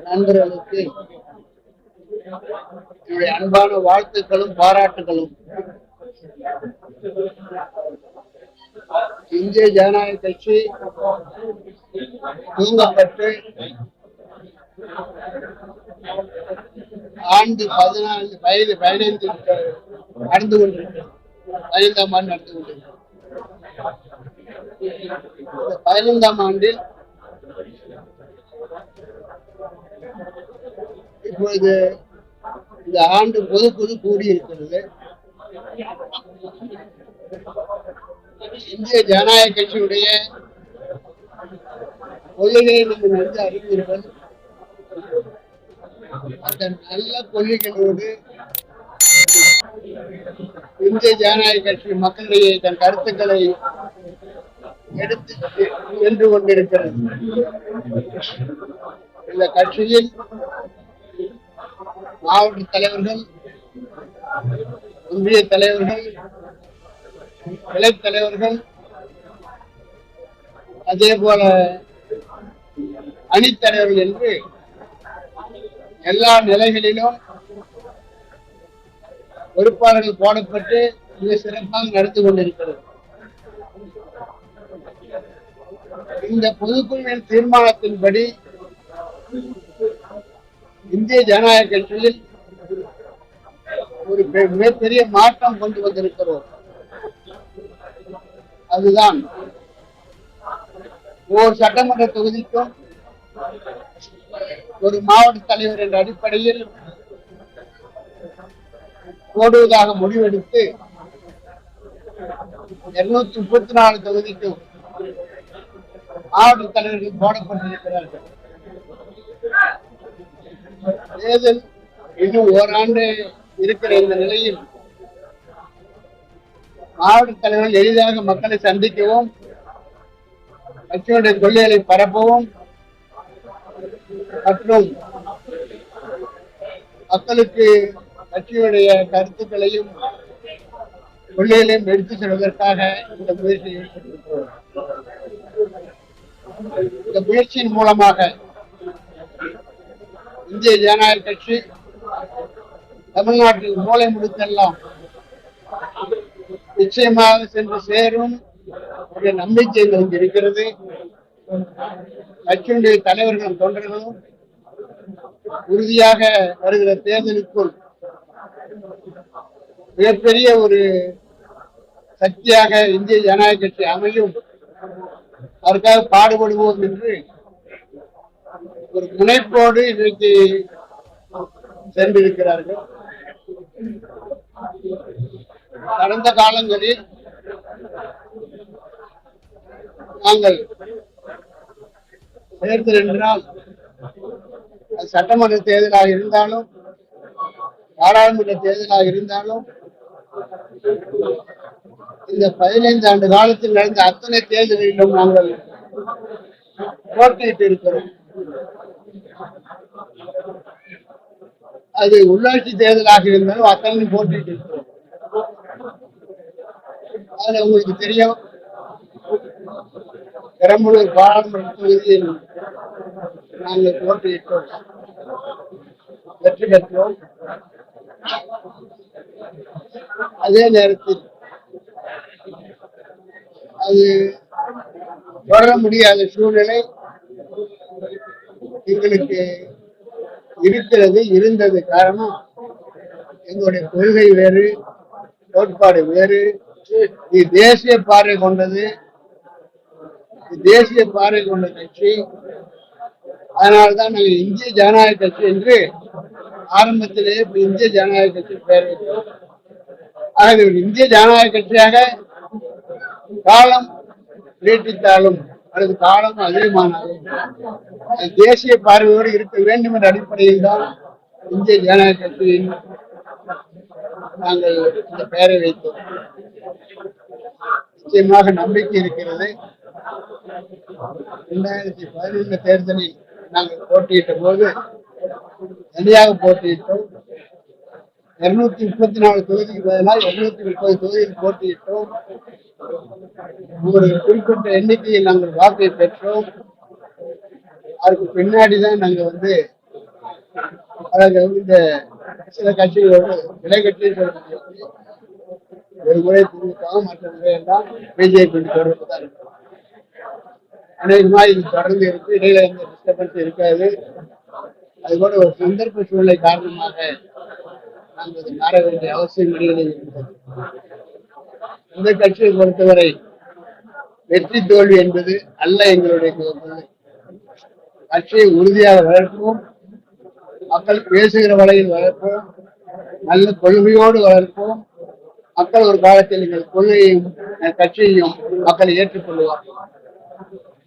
நண்பர்களுக்கு என்னுடைய அன்பான வாழ்த்துக்களும் பாராட்டுகளும். இந்திய ஜனநாயக கட்சி தூங்கப்பட்டு ஆண்டு 15 நடந்து கொண்டிருக்கிறது. 15ஆம் ஆண்டு நடந்து கொண்டிருக்கிறது. இந்த 15ஆம் ஆண்டில் இப்பொழுது இந்த ஆண்டு பொது கூடியிருக்கிறது. இந்திய ஜனநாயக கட்சியுடைய கொள்கையை நீங்கள் நன்கு அறிவீர்கள். அந்த நல்ல கொள்கைகளோடு இந்திய ஜனநாயக கட்சி மக்களிடையே தன் கருத்துக்களை எடுத்து சென்று கொண்டிருக்கிறது. இந்த கட்சியில் மாவட்ட தலைவர்கள், ஒன்றிய தலைவர்கள், கிளை தலைவர்கள், அதே போல அணித்தலைவர்கள் என்று எல்லா நிலைகளிலும் பொறுப்பாளர்கள் போடப்பட்டு மிக சிறப்பாக நடந்து கொண்டிருக்கிறது. இந்த பொதுக்குழுவின் தீர்மானத்தின்படி இந்திய ஜனநாயக கட்சியில் ஒரு மிகப்பெரிய மாற்றம் கொண்டு வந்திருக்கிறோம். அதுதான் ஒவ்வொரு சட்டமன்ற தொகுதிக்கும் ஒரு மாவட்ட தலைவர் என்ற அடிப்படையில் போடுவதாக முடிவெடுத்து 234 தொகுதிக்கும் மாவட்ட தலைவர்கள் போடப்பட்டிருக்கிறார்கள். தேர்தல் இன்னும் ஓராண்டு இருக்கிற இந்த நிலையில் மாவட்ட தலைவர்கள் எளிதாக மக்களை சந்திக்கவும், கட்சியுடைய கொள்கைகளை பரப்பவும் மற்றும் மக்களுக்கு கட்சியுடைய கருத்துக்களையும் கொள்கைகளையும் எடுத்துச் செல்வதற்காக இந்த முயற்சியை ஏற்படுத்தியிருக்கிறோம். இந்த முயற்சியின் மூலமாக இந்திய ஜனநாயக கட்சி தமிழ்நாட்டில் மூலை முடுக்கெல்லாம் நிச்சயமாக சென்று சேரும் ஒரு நம்பிக்கை எங்களுக்கு இருக்கிறது. கட்சியினுடைய தலைவர்களும் தொண்டர்களும் உறுதியாக வருகிற தேர்தலுக்குள் மிகப்பெரிய ஒரு சக்தியாக இந்திய ஜனநாயக கட்சி அமையும், அதற்காக பாடுபடுவோம் என்று ஒரு முனைப்போடு இன்றைக்கு சென்றிருக்கிறார்கள். கடந்த காலங்களில் நாங்கள் தேர்தல் என்றால் சட்டமன்ற தேர்தலாக இருந்தாலும் பாராளுமன்ற தேர்தலாக இருந்தாலும் இந்த 15 ஆண்டு காலத்தில் நடந்த அத்தனை தேர்தலிலும் நாங்கள் போட்டியிட்டு இருக்கிறோம். அது உள்ளாட்சி தேர்தலாக இருந்தாலும் அத்தனை போட்டியிட்டு இருக்கிறோம். அதுல உங்களுக்கு தெரியும், பெரம்பலூர் பாராளுமன்ற தொகுதியில் நாங்கள் போட்டியிட்டோம், வெற்றி பெற்றோம். அதே நேரத்தில் அது தொடர முடியாத சூழ்நிலை எங்களுக்கு இருந்தது. காரணம், எங்களுடைய கொள்கை வேறு, கோட்பாடு வேறு. இது தேசிய பார்வை கொண்டது, தேசிய பார்வை கொண்ட கட்சி. அதனால்தான் நாங்கள் இந்திய ஜனநாயக கட்சி என்று ஆரம்பத்திலேயே இந்திய ஜனநாயக கட்சி பெயர் வைத்தோம். ஆக இந்திய ஜனநாயக கட்சியாக காலம் நீட்டித்தாலும் அல்லது காலம் அதிகமானாலும் தேசிய பார்வையோடு இருக்க வேண்டும் என்ற அடிப்படையில் தான் இந்திய ஜனநாயக கட்சியின் நாங்கள் இந்த பெயரை வைத்தோம். நிச்சயமாக நம்பிக்கை இருக்கிறது. 2011 தேர்தலில் நாங்கள் போட்டியிட்ட போது தனியாக போட்டியிட்டோம். 234 தொகுதிக்கு பதிலாக 230 தொகுதியில் போட்டியிட்டோம். ஒரு குறிப்பிட்ட எண்ணிக்கையில் நாங்கள் வாக்கை பெற்றோம். அதுக்கு பின்னாடிதான் நாங்க வந்து அதாவது இந்த சில கட்சிகளோடு இடைக்கட்சி ஒரு முறை திமுக மற்ற முறை எல்லாம் பிஜேபி தொடர்பு தான் இருக்கு. அநேகமா இது தொடர்ந்து இருக்கு, இடையில எந்த டிஸ்டர்பன்ஸ் இருக்காது. அது கூட ஒரு சந்தர்ப்ப சூழ்நிலை காரணமாக நாங்கள் அதை மாற வேண்டிய அவசியம் இருந்தது. இந்த கட்சியை பொறுத்தவரை வெற்றி தோல்வி என்பது அல்ல எங்களுடைய கட்சியை உறுதியாக வளர்ப்போம், மக்கள் பேசுகிற வகையில் வளர்ப்போம், நல்ல கொள்கையோடு வளர்ப்போம். மக்கள் ஒரு காலத்தில் எங்கள் கொள்கையையும் கட்சியையும் மக்கள் ஏற்றுக்கொள்வார்.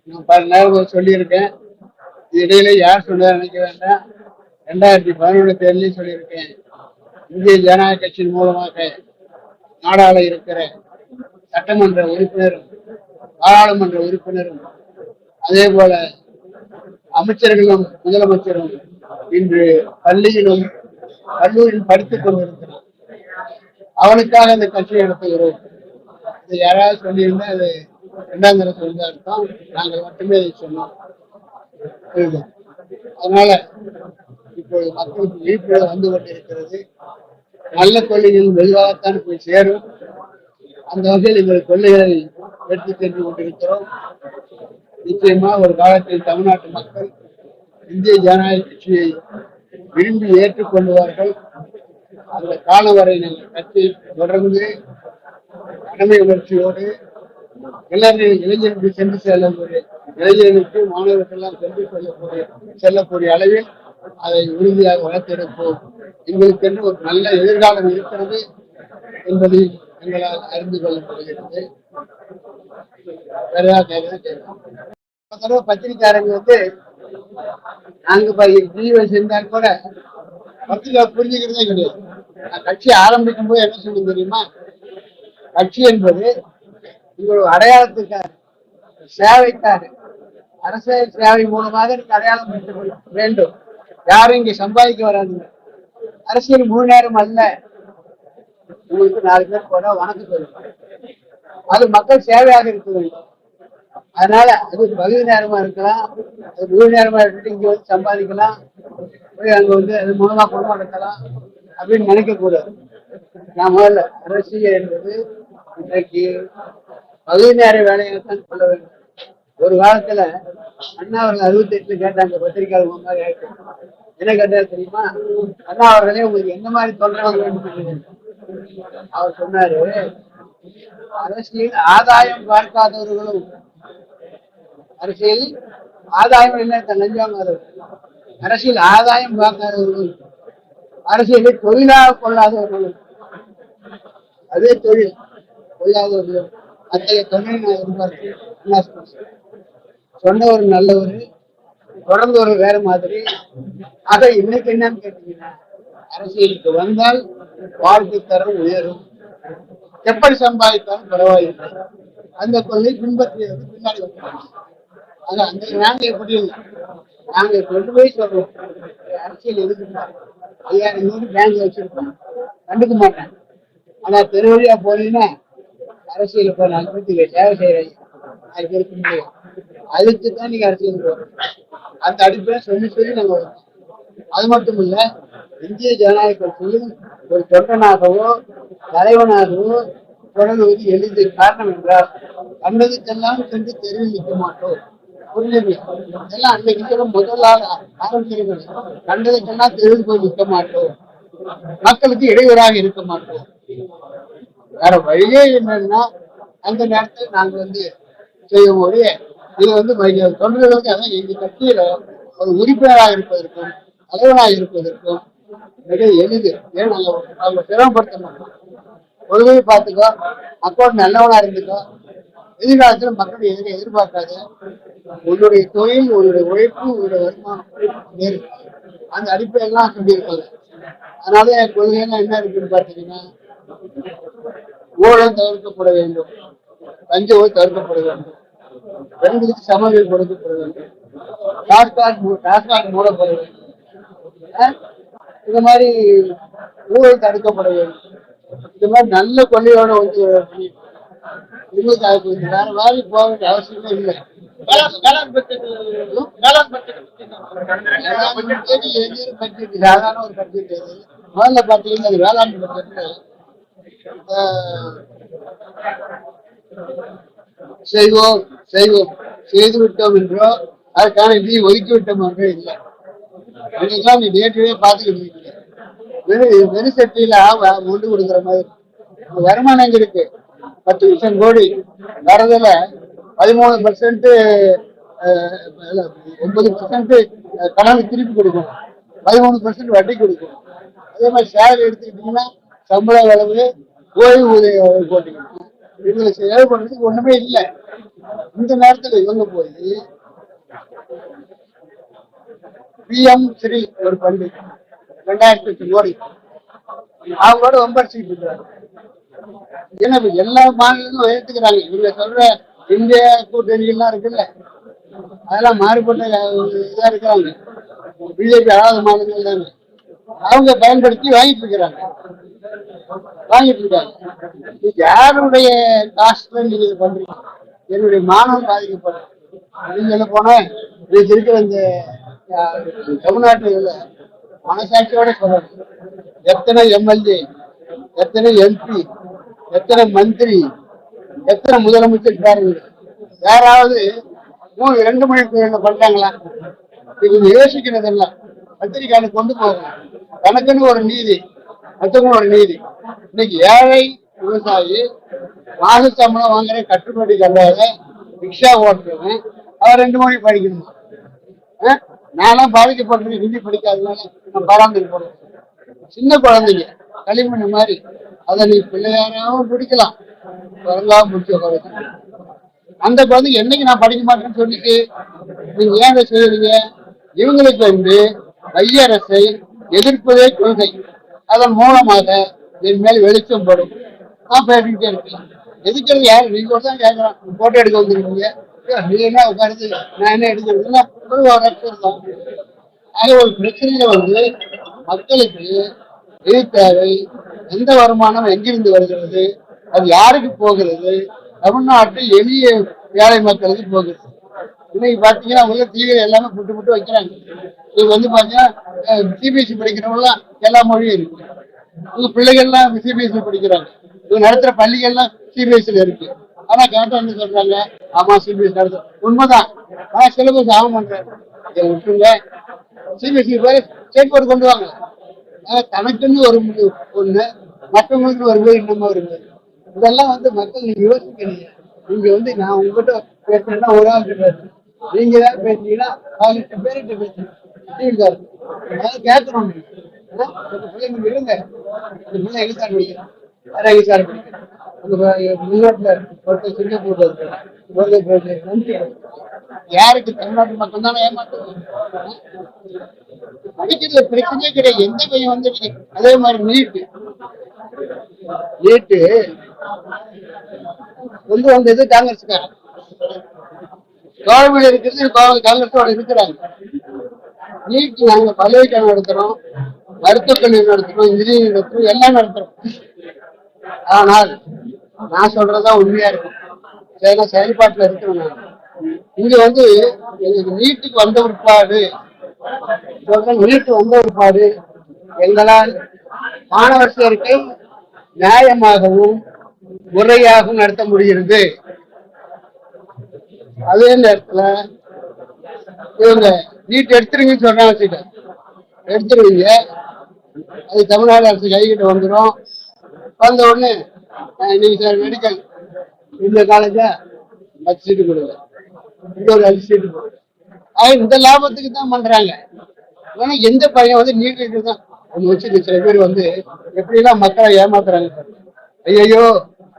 நான் பல நேரம் சொல்லியிருக்கேன், இடையில யார் சொன்னார் நினைக்க வேண்டாம். 2011 தேர்தலையும் சொல்லியிருக்கேன், இந்திய ஜனநாயக கட்சியின் மூலமாக நாடாள இருக்கிற சட்டமன்ற உறுப்பினரும் பாராளுமன்ற உறுப்பினரும் அதே போல அமைச்சர்களும் முதலமைச்சரும் இன்று பள்ளியிலும் கல்லூரியில் படித்துக் கொண்டிருக்கிறார். அவனுக்காக இந்த கட்சியை நடத்துகிறோம். இது யாராவது சொல்லியிருந்தா அது 2ஆம் தர சொல்ல அர்த்தம். நாங்கள் மட்டுமே அதை சொன்னோம். அதனால இப்போது மக்களுக்கு விழிப்புணர்வு வந்து கொண்டிருக்கிறது. நல்ல கொள்கைகள் வெகுவாகத்தான் போய் சேரும். அந்த வகையில் எங்கள் கொள்கைகளை எடுத்து சென்று கொண்டிருக்கிறோம். நிச்சயமா ஒரு காலத்தில் தமிழ்நாட்டு மக்கள் இந்திய ஜனநாயக கட்சியை விரும்பி ஏற்றுக்கொள்வார்கள். அந்த காலம் வரை நாங்கள் கட்சி தொடர்ந்து கடமை உணர்ச்சியோடு எல்லாரும் இளைஞர்களுக்கு சென்று செல்லக்கூடிய இளைஞர்களுக்கு மாணவர்களெல்லாம் செல்லக்கூடிய அளவில் அதை உறுதியாக வளர்த்தெடுப்போம். எங்களுக்கு என்று ஒரு நல்ல எதிர்காலம் இருக்கிறது என்பதை எங்களால் அறிந்து கொள்ளப்படுகிறது. பத்திரிகையாளர்கள் வந்து நாங்க ஜீவ செஞ்சால் கூட பத்திரிகை புரிஞ்சுக்கிறதே கிடையாது. கட்சி ஆரம்பிக்கும் போது என்ன சொல்ல தெரியுமா, கட்சி என்பது உங்களோட அடையாளத்துக்காக, சேவைக்காக, அரசியல் சேவை மூலமாக நீங்க அடையாளம் பெற்றுக் வேண்டும். யாரும் இங்க சம்பாதிக்க வராதுங்க. அரசியல் முழு நேரம் அல்ல. உங்களுக்கு 4 பேர் போல வணக்கம் சொல்லுவாங்க. அது மக்கள் சேவையாக இருக்க வேண்டும். அதனால அது பகுதி நேரமா இருக்கலாம், அது முழு நேரமா இருந்துட்டு இங்க வந்து சம்பாதிக்கலாம், போய் அங்க வந்து அது மூலமா குடும்பம் நடத்தலாம் அப்படின்னு நினைக்க கூடாது. நான் முதல்ல அரசியல் என்பது இன்றைக்கு பகுதி நேர வேலையைத்தான் சொல்ல வேண்டும். ஒரு காலத்துல அண்ணா அவர்கள் 68 கேட்டாங்க, பத்திரிகையாளர் மாதிரி என்ன கேட்டாரு தெரியுமா, அண்ணா அவர்களே உங்களுக்கு எந்த மாதிரி தொண்டர்கள் வேண்டும்? அவர் சொன்னாரு, அரசியல் ஆதாயம் பார்க்காதவர்களும், அரசியல் ஆதாயம் என்ன லஞ்சம், அரசியல் ஆதாயம் பார்க்காதவர்களும், அரசியலை தொழிலாக கொள்ளாதவர்களும், அதே தொழில் கொள்ளாதவர்களும் அத்தகைய தொழிலை நான் எதிர்பார்க்கிறேன். சொன்ன ஒரு நல்லவர், தொடர்ந்து ஒரு வேற மாதிரி. ஆக இன்னைக்கு என்னன்னு கேட்டீங்கன்னா, அரசியலுக்கு வந்தால் வாழ்க்கை தரம் உயரும், எப்படி சம்பாதித்தாலும் பரவாயில்லை, அந்த கொள்கை பின்பற்றியது பின்னாடி வந்துட்டாங்க. ஆக அந்த நாங்க எப்படி இல்லை, நாங்க கொண்டு போய் சொல்றோம், அரசியல் எதுக்குன்னா 5000 பேங்க்ல வச்சிருக்கோம், கண்டுக்க மாட்டேன். ஆனா தெரு வழியா போனீங்கன்னா அரசியல் இப்ப 4 பேருக்கு சேவை செய்யறீங்க, 4 பேருக்கு முடியும், அதுக்குதான் நீங்க அரசியல் போறோம். அந்த அடிப்படையை சொல்லி நாங்க வரோம். அது மட்டும் இல்ல, இந்திய ஜனநாயக கட்சியில் ஒரு தொண்டனாகவோ தலைவனாகவோ தொடங்குவது எளிது. காரணம் என்றால் கண்டதுக்கெல்லாம் சென்று தெருவில் நிற்க மாட்டோம். புரியுது? இதெல்லாம் அன்னைக்கு முதலாக ஆரம்பிச்சிருக்கணும். கண்டதுக்கெல்லாம் தெருவில் போய் நிற்க மாட்டோம், மக்களுக்கு இடையூறாக இருக்க மாட்டோம். வேற வழியே என்னன்னா அந்த நேரத்தில் நாங்க வந்து செய்யும் போது இது வந்து தொண்டர்களுக்கு அதான் எங்க கட்சியில ஒரு உறுப்பினராக இருப்பதற்கும் தலைவனாக இருப்பதற்கும் மிக எளிது. ஏன் அவங்க சிரமப்படுத்த மாட்டோம். கொள்கையை பார்த்துக்கோ, மக்கள் நல்லவனா இருந்துக்கோ, எதிர்காலத்துல மக்கள் எதிர்பார்க்காத உன்னுடைய தொழில், உன்னுடைய உழைப்பு, உன்னுடைய வருமானம் அந்த அடிப்படையெல்லாம் சொல்லியிருக்காங்க. அதனால என் கொள்கையெல்லாம் என்ன இருக்குன்னு பாத்தீங்கன்னா, ஊழல் தவிர்க்கப்பட வேண்டும், லஞ்ச ஊழல் தவிர்க்கப்பட வேண்டும், பெண்களுக்கு சமவெளி கொடுக்கப்பட வேண்டும், டாஸ்மாக் மூடப்பட வேண்டும், இந்த மாதிரி ஊழல் தடுக்கப்பட வேண்டும். இந்த மாதிரி நல்ல கொள்கையோட வந்து எங்களுக்கு அதுக்கு வேற வேலைக்கு போக வேண்டிய அவசியமே இல்லை. சாதாரண ஒரு பட்ஜெட். முதல்ல பாத்தீங்கன்னா வேளாண் பட்ஜெட் செய்வோம் செய்வோம் செய்து விட்டோம் என்றோ அதுக்கான நிதி ஒதுக்கி விட்டோம் என்றோ இல்லை. இதுதான் நீ நேற்றையே பார்த்துக்கிட்டு இருக்கீங்க. வெறு சட்டியில கொண்டு கொடுக்குற மாதிரி வருமானம் எங்க இருக்கு? 10,00,000 கோடி வரதுல 13%, 9% கடன் திருப்பி கொடுக்கும், 13% வட்டி கொடுக்கும். அதே மாதிரி சேலரி எடுத்துக்கிட்டீங்கன்னா சம்பள அளவு, ஓய்வூதிய போட்டிக்கணும். இவங்களை செலவு பண்றதுக்கு ஒண்ணுமே இல்லை. இந்த நேரத்துல இவங்க போய் PM-3 ஒரு பள்ளி 2,00,000 கோடி அவங்களோட வம்படிச்சுட்டு இருக்காங்க. ஏன்னா எல்லா மாநிலங்களும் ஏத்துக்கிறாங்க. இவங்க சொல்ற இந்திய கூட்டணிகள்லாம் இருக்குல்ல, அதெல்லாம் மாறுபட்ட இதா இருக்கிறாங்க. பிஜேபி ஆளாத மாநிலங்கள் தானே, அவங்க பயன்படுத்தி வாங்கிட்டு இருக்காங்க. யாருடைய காசுல நீங்க பண்றீங்க? என்னுடைய மாணவன் பாதிக்கப்படும். நீங்க போனா இன்னைக்கு இருக்கிற இந்த தமிழ்நாட்டுல மனசாட்சியோட சொல்லணும். எத்தனை MLA, எத்தனை MP, எத்தனை மந்திரி, எத்தனை முதலமைச்சர், யாராவது 2 மணி பண்றாங்களா? இவங்க யோசிக்கிறது எல்லாம் பத்திரிகையாளர் கொண்டு போகணும். தனக்குன்னு ஒரு நீதி, மற்றவங்க ஒரு நீதி. இன்னைக்கு ஏழை விவசாயி மாத சம்பளம் வாங்குற கட்டுப்படி கல்லாத ரிக்ஷா ஓட்டுறவன் அவர் 2 மணி படிக்கணுமா? நான்லாம் பாதிக்கப்படுறது ஹிந்தி படிக்காதனால நான் பராமரிப்பு போடுறேன். சின்ன குழந்தைங்க களிமண் மாதிரி, அதை நீ பிள்ளையாராவும் பிடிக்கலாம், குரங்காவும் பிடிச்ச அந்த குழந்தைங்க என்னைக்கு நான் படிக்க மாட்டேன்னு சொல்லிட்டு நீங்க ஏன் இதை செய்யறீங்க? இவங்களுக்கு மைய அரசை எதிர்ப்பதே கொள்கை. அதன் மூலமாக என் மேல் வெளிச்சம் படும். நான் பேசிக்கிட்டே இருக்கலாம். எதுக்கிறது யாரு? நீங்க தான் கேட்கறான். போட்டோ எடுக்க வந்துருக்கீங்க, நீ என்ன உட்காருது, நான் என்ன எடுக்கிறதுன்னா ஒரு பிரச்சனையில மக்களுக்கு எது தேவை, எந்த வருமானம் எங்கிருந்து வருகிறது, அது யாருக்கு போகிறது? தமிழ்நாட்டில் எளிய ஏழை மக்களுக்கு போகிறது. இன்னைக்கு பாத்தீங்கன்னா அவங்க டிவி எல்லாமே புட்டு வைக்கிறாங்க. இது பாத்தீங்கன்னா CBSE படிக்கிறவங்கலாம் எல்லா மொழியும் இருக்கு. உங்க பிள்ளைகள்லாம் CBSE படிக்கிறாங்க. இவங்க நடத்துற பள்ளிகள்லாம் CBSE இருக்கு. ஆனா கேட்டா என்ன சொல்றாங்க? ஆமா CBSE நடத்த உண்மைதான், ஆனா சிலபஸ் ஆக பண்றாங்க. இதை விட்டுருங்க, CBSE போய் ஸ்டேட் போர்டு கொண்டு வாங்க. தனக்குன்னு ஒரு ஒண்ணு, மற்றவங்களுக்கு ஒரு பேர், இன்னமும் ஒரு பேர். இதெல்லாம் மக்கள் நீங்க யோசிக்கிறீங்க. நீங்க நான் உங்ககிட்ட பேசுறேன்னா ஒரு ஆள் பேசு, நீங்க தான் பேசுனீங்கன்னா 18 பேர்கிட்ட பேசுறீங்க. கேட்கணும். பிள்ளைங்க இருங்க, அந்த பிள்ளை எங்க படிக்கிறேன், வேற எங்க படிக்கிறேன். உங்க ஒருத்தர் சிங்கப்பூர்ல இருக்கிற யாருக்கு? தமிழ்நாட்டு மக்கள் தானே ஏமாற்றுறது. படிக்கிறதுல பிரச்சனையே கிடையாது. எந்த பையன் அதே மாதிரி நீட்டு கொண்டு வந்தது காங்கிரஸ்காரன். கவர்மெண்ட் இருக்கிறது காங்கிரஸோட இருக்கிறாங்க. நீட் நாங்க பல்கலைக்கழகம் நடத்துறோம், மருத்துவக் கல்லூரி நடத்துறோம், இன்ஜினியரிங் நடத்துறோம், எல்லாம் நடத்துறோம். ஆனால் நான் சொல்றதுதான் உண்மையா இருக்கும். செயல்பாட்டுல இருக்கிறோம். இங்க நீட்டுக்கு வந்த பிற்பாடு எங்களால் மாணவர் சேர்க்கை நியாயமாகவும் முறையாகவும் நடத்த முடிகிறது. அதே நேரத்துல இவங்க நீட் எடுத்துருங்கன்னு சொல்றாங்க. எடுத்துருவீங்க, அது தமிழ்நாடு அரசு கைகிட்ட வந்துடும். வந்த உடனே நீங்க சார் மெடிக்கல் இந்த காலேஜா 10 சீட்டு கொடுங்க, இங்க ஒரு 5 சீட்டு கொடுங்க. இந்த லாபத்துக்கு தான் பண்றாங்க. ஆனா எந்த பையன் நீட்டு தான் வச்சு சில பேர் எப்படி எல்லாம் மக்களை ஏமாத்துறாங்க. ஐயோ,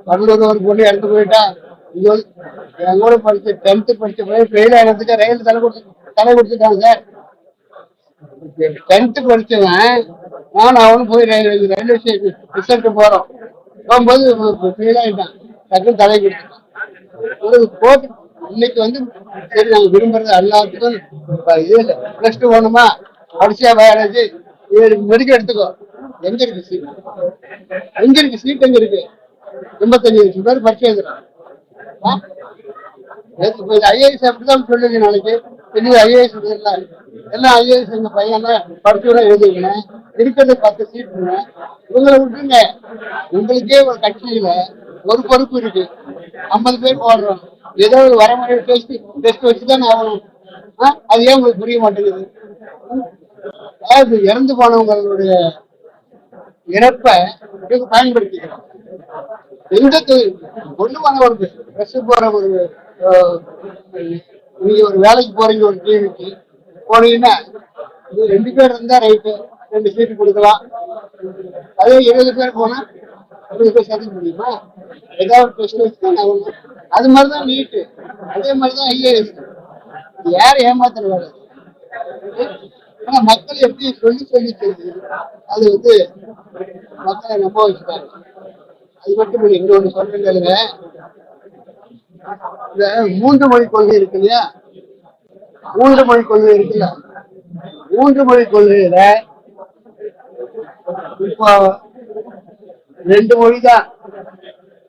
கடலூர் ஒரு பொண்ணு இறந்து போயிட்டா, இங்க என் கூட படிச்ச 10th படிச்ச பையன் ஃபெயில் ஆனதுக்கு ரயில் தலை கொடுத்துட்டாங்க சார். 10th படிச்சவன் நானும் அவனும் போய் ரயில்வே ஸ்டேஷன் ரிசல்ட் போறோம், போகும்போது ஃபெயில் ஆயிட்டான், டக்குன்னு தலை கொடுத்துட்டான். ஒரு கோர்ட் இன்னைக்கு சரி நாங்க விரும்புறது எல்லாத்துக்கும் இது பிளஸ் 2 போகணுமா, படிச்சா பயாலஜி மெடிக்கல் எடுத்துக்கோ. எங்க இருக்கு சீட்? எங்க இருக்கு சீட்? எங்க இருக்கு? 85 லட்சம் பேர் பரிசு எழுதுறான். ஐஏஎஸ் அப்படிதான் சொல்லுங்க நாளைக்கு. இன்னைக்கு ஐஏஎஸ் எல்லாம் ஐஏஎஸ் எங்க பையன் படிச்சோட எழுதுங்க, இருக்கிறது 10 சீட்டுங்க. இவங்களை விட்டுருங்க. உங்களுக்கே ஒரு கட்சியில ஒரு பொறுப்பு இருக்கு, 50 பேர் போடுறோம், ஏதோ ஒரு வரமுறை டெஸ்ட் வச்சுதான் ஆகணும். அது ஏன் உங்களுக்கு புரிய மாட்டேங்குது? அதாவது இறந்து போனவங்களுடைய இறப்பை பயன்படுத்திக்கலாம். எந்த கொண்டு போன ஒரு ட்ரெஸ் போற ஒரு நீங்க ஒரு வேலைக்கு போறீங்க, ஒரு டிவிக்கு போனீங்கன்னா 2 பேர் இருந்தா ரைட்டு, 2 சீட்டு கொடுக்கலாம். அதே 20 பேர் போனா 20 பேர் சேர்த்துக்க முடியுமா? ஏதாவது டெஸ்ட் வச்சுதான் ஆகணும். அது மாதிரிதான் நீட்டு, அதே மாதிரிதான் ஐஏஎஸ். யார் ஏமாத்துற வேலை? ஆனா மக்கள் எப்படி சொல்லி தெரியுது, அது மக்களை நம்ப வச்சுட்டாங்க. அது மட்டும் இல்லை, இன்னொன்று சொல்றேங்க. இந்த 3 மொழி கொள்கை இருக்கு இல்லையா? 3 மொழி கொள்கை இருக்குல்ல, 3 மொழி கொள்கையில இப்போ 2 மொழி தான்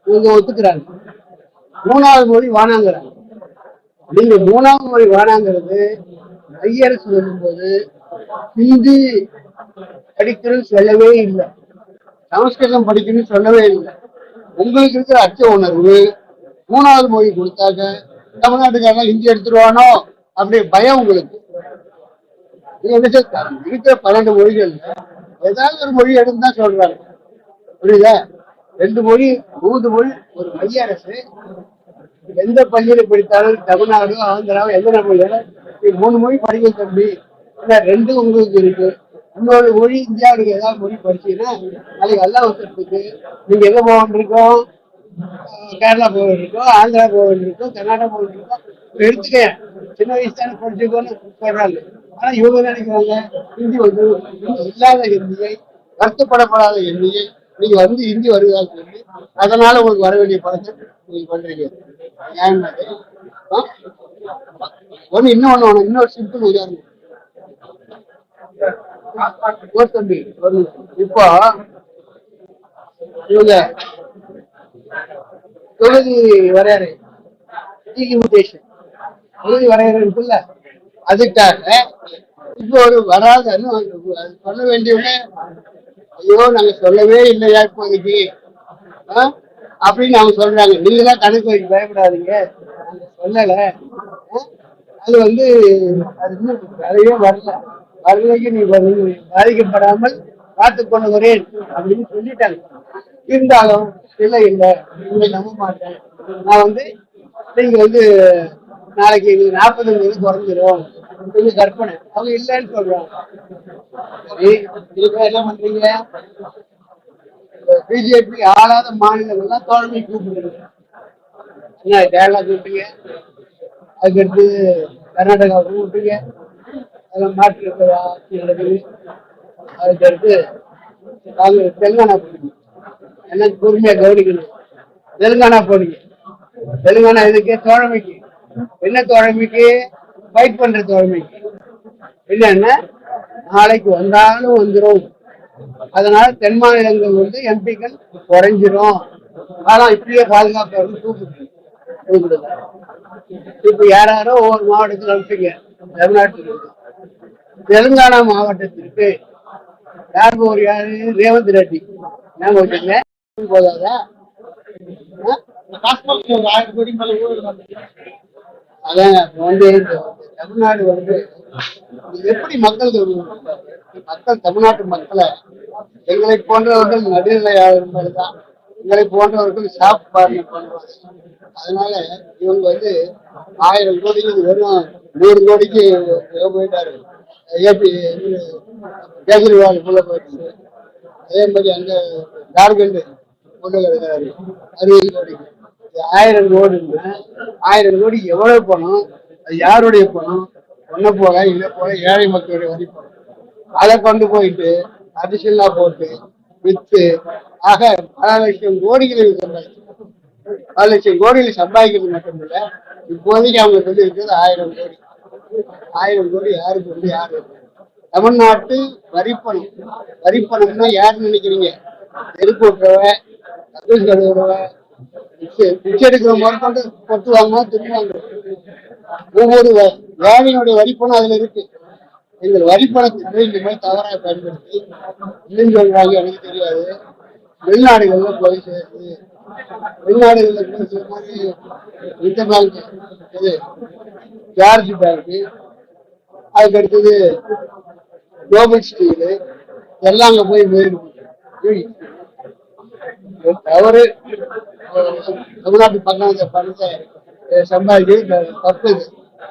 இவங்க ஒத்துக்கிறாங்க, 3வது மொழி வானாங்கிறாங்க. நீங்க 3வது மொழி வானாங்கிறது ஐயரசு சொல்லும்போது ஹிந்தி படிக்கணும்னு சொல்லவே இல்லை, சமஸ்கிருதம் படிக்கணும்னு சொல்லவே இல்லை. உங்களுக்கு இருக்கிற அச்ச உணர்வு 3வது மொழி கொடுத்தாக்க தமிழ்நாட்டுக்காரங்க ஹிந்தி எடுத்துருவானோ அப்படி பயம் உங்களுக்கு. இருக்கிற 12 மொழிகள் ஏதாவது ஒரு மொழி எடுத்து தான் சொல்றாங்க, புரியுதா? 2 மொழி 3 மொழி ஒரு மைய அரசு எந்த பள்ளியில படித்தாலும் தமிழ்நாடு ஆந்திராவும் எந்த மொழியால 3 மொழி படிக்க தம்பி, 2 உங்களுக்கு இருக்கு. இன்னொரு மொழி இந்தியாவுக்கு ஏதாவது மொழி படிச்சீங்கன்னா நாளைக்கு எல்லாம் வருஷத்துக்கு நீங்க எங்க போக வேண்டியிருக்கோம்? கேரளா போக வேண்டியிருக்கோம், ஆந்திரா போக வேண்டியிருக்கோம், கர்நாடகா போக வேண்டியிருக்கோம். எடுத்துக்க, சின்ன வயசு தானே படிச்சுக்கோன்னு சொல்றாங்க. ஆனா இவங்க நினைக்கிறாங்க ஹிந்தி இல்லாத ஹிந்தியை, வருத்தப்படப்படாத ஹிந்தியை நீங்க ஹிந்தி வருவதாக சொல்லி அதனால உங்களுக்கு வர வேண்டிய பணத்தை நீங்க பண்றீங்க. இன்னொரு சிம்பிள் உதாரணம். இப்போ இவங்க தொகுதி வரையறை தொகுதி வரையறை இருக்குல்ல, அதுக்காக இப்போ ஒரு வராதுன்னு சொல்ல வேண்டியவங்க, ஐயோ நாங்க சொல்லவே இல்லையா இப்போதைக்கு அப்படின்னு அவங்க சொல்றாங்க. நீங்க தான் கணக்கு வச்சு பயப்படாதீங்க, சொல்லல. அது அது இன்னும் அதையே வரலைக்கு நீ பாதிக்கப்படாமல் பார்த்துக் கொள்ளுகிறேன் அப்படின்னு சொல்லிட்டாங்க. இருந்தாலும் இல்லை உங்களை நம்ப மாட்டேன், நான் நீங்க நாளைக்கு 40 குறைஞ்சிரும் கற்பனை, அவங்க இல்லைன்னு சொல்றாங்க. சரி, இதுக்கு என்ன பண்றீங்க? பிஜேபி ஆளாத மாநிலங்கள்லாம் தோழமை கூப்பிடுங்க. கேரளா கூப்பிட்டீங்க, அதுக்கடுத்து கர்நாடகா கூப்பிட்டீங்க, அதெல்லாம் மாற்றி இருக்கிற ஆட்சி நடக்குது. அதுக்கடுத்து தெலுங்கானா போடுங்க, எல்லாம் பொறுமையா கவனிக்கணும். தெலுங்கானா போடுங்க. தெலுங்கானா இதுக்கு தோழமைக்கு, என்ன தோழமைக்கு? ஃபைட் பண்ற தோழமைக்கு. இல்லைன்னா நாளைக்கு வந்தாலும் வந்துடும். அதனால தென் மாநிலங்கள் எம்பிக்கள் குறைஞ்சிரும். ஆனா இப்படியே பாதுகாப்பு தூக்கிடுங்க. இப்ப யாரோ ஒவ்வொரு மாவட்டத்தில் அனுப்பிங்க. தமிழ்நாட்டில் தெலுங்கானா மாவட்டத்திற்கு யார் யாரு? ரேவந்த் ரெட்டி. நாங்க வச்சுங்க போதாதா? அதான் தமிழ்நாடு எப்படி மக்கள் தமிழ்நாட்டு மக்களை எங்களை போன்றவர்கள் நடுநிலையாளர்கள் தான், எங்களை போன்றவர்கள் சாப்பிட்டு பண்றாங்க. அதனால இவங்க 1000 கோடிக்கு வெறும் 100 கோடிக்கு போயிட்டாரு. கேஜ்ரிவால் உள்ள போயிட்டு, அதே மாதிரி அங்க ஜார்க்கண்ட் உள்ள கிடையாது 60 கோடிக்கு. 1000 கோடின்னா 1000 கோடி எவ்வளவு பணம்? அது யாருடைய பணம்? ஒன்ன போல இல்ல போல ஏழை மக்களுடைய வரி பணம். அதை கொண்டு போயிட்டு அடிஷனலா போட்டு வித்து ஆக பல லட்சம் கோடிகளை சம்பாதிச்சு, பல லட்சம் கோடிகளை சம்பாதிக்கிறது மட்டுமில்ல, இப்போதைக்கு அவங்க இருக்கிறது 1000 கோடி. 1000 கோடி யாருக்கு யாரு? தமிழ்நாட்டு வரிப்பணம். வரிப்பணம்னா யாருன்னு நினைக்கிறீங்க? நெருப்பு விட்டுறவ, கழுவுறவ, பிச்சை எடுக்கிற முதற்கொண்டு கொத்து வாங்குவோம், திரும்பி வாங்குறோம். ஒவ்வொரு ஏழையினுடைய வரிப்பணம் அதுல இருக்கு. எங்கள் வரிப்பணத்தை இந்த மாதிரி தவறாக பயன்படுத்தி இல்லைன்னு சொல்றாங்க. எனக்கு தெரியாது. வெளிநாடுகள்ல போய் சேர்த்து வெளிநாடுகள்ல போய் சேர்ந்து இந்த பேங்க் இது ஜார்ஜ் பேங்க், அதுக்கு அடுத்தது குளோபல் ஸ்டீலு எல்லாம் அங்க போய் தவறு. தமிழ்நாட்டு பக்கம் பணத்தை சம்பாதிச்சு தப்பு.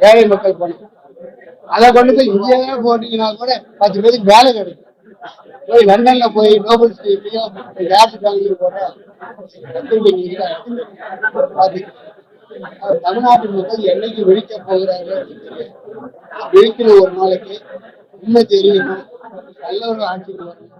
ஏழை மக்கள் பணம் அதை கொண்டு போய் இந்தியாவே போட்டீங்கன்னா கூட 10 பேருக்கு வேலை கிடைக்கும். போய் லண்டன்ல போய் குளோபல் ஸ்டீலையும் ஜார்ஜ் பேங்க்லையும் போட்ட தமிழ்நாட்டு மக்கள் என்னைக்கு வெடிக்க போகிறாரு வெடிக்கிற ஒரு நாளைக்கு உண்மை தெரியணும். நல்ல ஒரு ஆட்சிக்கு வரணும்.